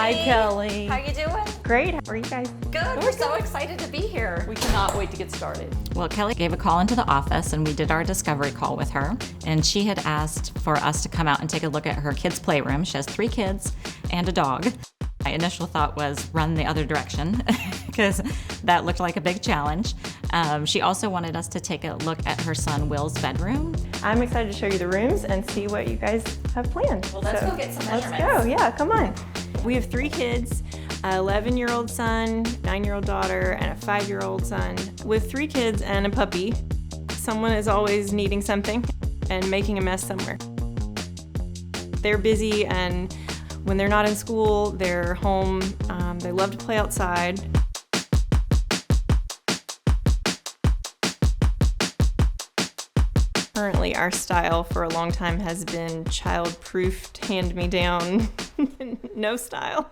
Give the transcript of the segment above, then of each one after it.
Hi, Kelly. How you doing? Great. How are you guys? Good. We're so excited to be here. We cannot wait to get started. Well, Kelly gave a call into the office and we did our discovery call with her. And she had asked for us to come out and take a look at her kids' playroom. She has 3 kids and a dog. My initial thought was run the other direction because that looked like a big challenge. She also wanted us to take a look at her son Will's bedroom. I'm excited to show you the rooms and see what you guys have planned. Well, let's go get some measurements. Let's go. Yeah, come on. We have 3 kids, an 11-year-old son, 9-year-old daughter, and a 5-year-old son. With 3 kids and a puppy, someone is always needing something and making a mess somewhere. They're busy, and when they're not in school, they're home. They love to play outside. Currently, our style for a long time has been child-proofed, hand-me-down, no style.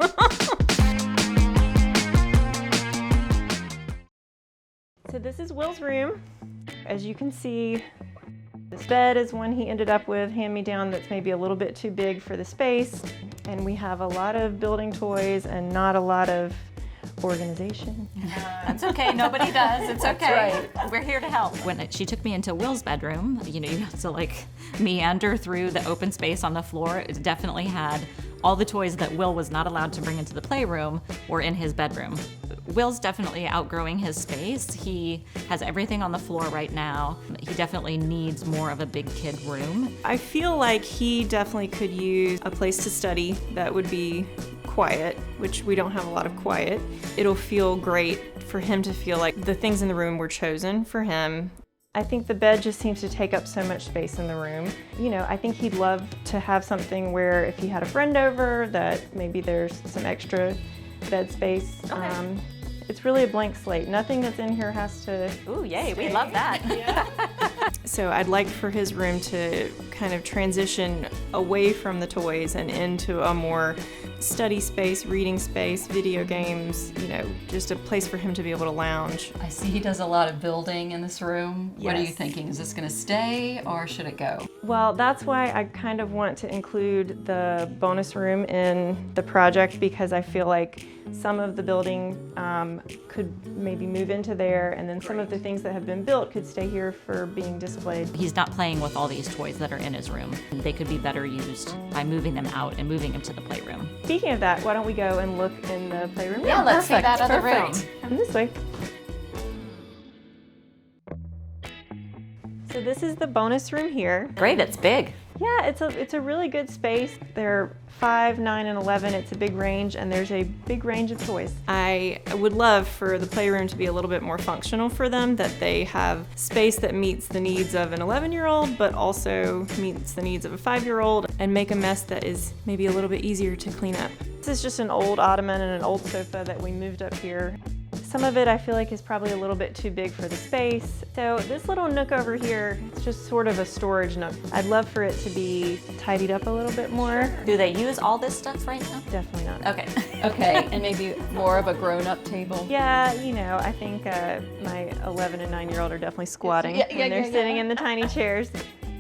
So this is Will's room. As you can see, this bed is one he ended up with, hand-me-down, that's maybe a little bit too big for the space. And we have a lot of building toys and not a lot of organization. It's okay, nobody does. It's okay. That's We're here to help. When she took me into Will's bedroom, you have to like meander through the open space on the floor. It definitely had all the toys that Will was not allowed to bring into the playroom or in his bedroom. Will's definitely outgrowing his space. He has everything on the floor right now. He definitely needs more of a big kid room. I feel like he definitely could use a place to study that would be quiet, which we don't have a lot of quiet. It'll feel great for him to feel like the things in the room were chosen for him. I think the bed just seems to take up so much space in the room. I think he'd love to have something where if he had a friend over that maybe there's some extra bed space. Okay. It's really a blank slate. Nothing that's in here has to. Ooh, yay, we love that. Yeah. So I'd like for his room to kind of transition away from the toys and into a more study space, reading space, video games, just a place for him to be able to lounge. I see he does a lot of building in this room. What are you Yes. thinking? Is this going to stay or should it go? Well, that's why I kind of want to include the bonus room in the project, because I feel like some of the building could maybe move into there, and then some of the things that have been built could stay here for being displayed. He's not playing with all these toys that are in his room. They could be better used by moving them out and moving them to the playroom. Speaking of that, why don't we go and look in the playroom? Yeah, let's see that other room. Come this way. So this is the bonus room here. Great, it's big. Yeah, it's a really good space. They're 5, 9, and 11. It's a big range, and there's a big range of toys. I would love for the playroom to be a little bit more functional for them, that they have space that meets the needs of an 11-year-old, but also meets the needs of a 5-year-old, and make a mess that is maybe a little bit easier to clean up. This is just an old ottoman and an old sofa that we moved up here. Some of it I feel like is probably a little bit too big for the space. So this little nook over here, it's just sort of a storage nook. I'd love for it to be tidied up a little bit more. Do they use all this stuff right now? Definitely not. Okay. Okay, and maybe more of a grown-up table. Yeah, I think my 11 and 9-year-old are definitely squatting Yeah, when they're sitting in the tiny chairs.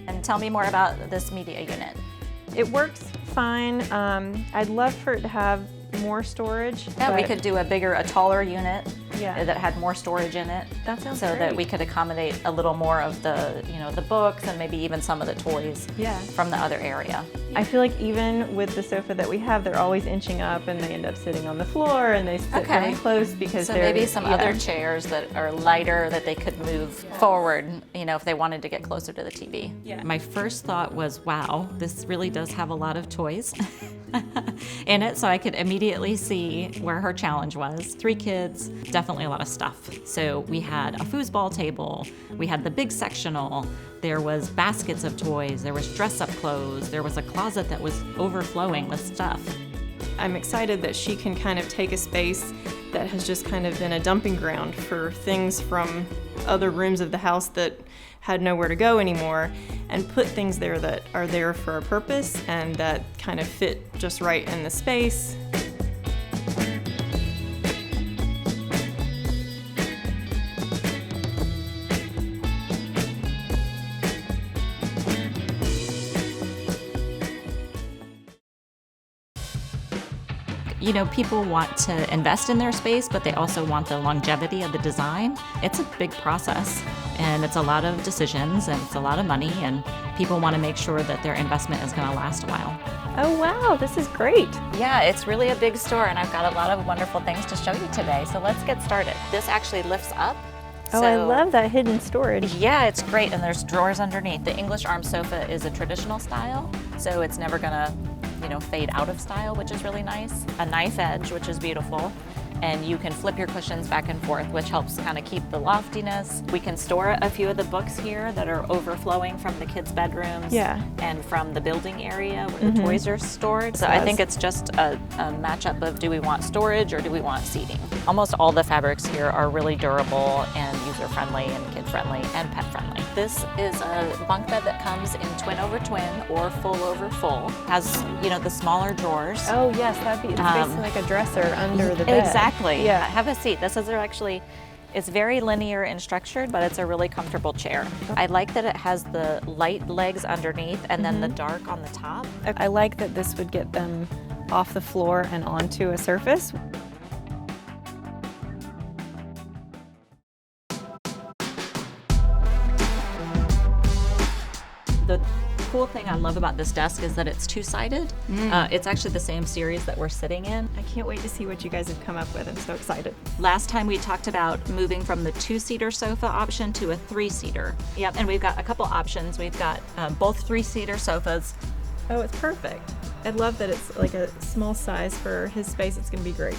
And tell me more about this media unit. It works fine. I'd love for it to have more storage. Yeah, we but- could do a taller unit Yeah. that had more storage in it. That sounds so that great. we could accommodate a little more of the, the books and maybe even some of the toys Yeah. from the other area. I feel like even with the sofa that we have, they're always inching up and they end up sitting on the floor and they sit really close because So they're maybe some other chairs that are lighter that they could move forward, if they wanted to get closer to the TV. Yeah. My first thought was, wow, this really does have a lot of toys in it, so I could immediately see where her challenge was. 3 kids, definitely a lot of stuff. So we had a foosball table, we had the big sectional, there was baskets of toys, there was dress-up clothes, there was a closet that was overflowing with stuff. I'm excited that she can kind of take a space that has just kind of been a dumping ground for things from other rooms of the house that had nowhere to go anymore, and put things there that are there for a purpose and that kind of fit just right in the space. You know, people want to invest in their space, but they also want the longevity of the design. It's a big process, and it's a lot of decisions, and it's a lot of money, and people want to make sure that their investment is going to last a while. Oh wow, this is great. Yeah, it's really a big store, and I've got a lot of wonderful things to show you today. So let's get started. This actually lifts up. Oh, I love that hidden storage. Yeah, it's great, and there's drawers underneath. The English arm sofa is a traditional style, so it's never gonna, fade out of style, which is really nice. A knife edge, which is beautiful. And you can flip your cushions back and forth, which helps kind of keep the loftiness. We can store a few of the books here that are overflowing from the kids' bedrooms and from the building area where the toys are stored. So I think it's just a matchup of, do we want storage or do we want seating? Almost all the fabrics here are really durable and user-friendly and kid-friendly and pet-friendly. This is a bunk bed that comes in twin over twin or full over full. Has, the smaller drawers. Oh yes, it's basically like a dresser under the bed. Exactly. Yeah. Have a seat. It's very linear and structured, but it's a really comfortable chair. I like that it has the light legs underneath and then the dark on the top. I like that this would get them off the floor and onto a surface. The cool thing I love about this desk is that it's two-sided. It's actually the same series that we're sitting in. I can't wait to see what you guys have come up with. I'm so excited. Last time we talked about moving from the two-seater sofa option to a three-seater. Yep, and we've got a couple options. We've got both three-seater sofas. Oh, it's perfect. I love that it's like a small size for his space. It's going to be great.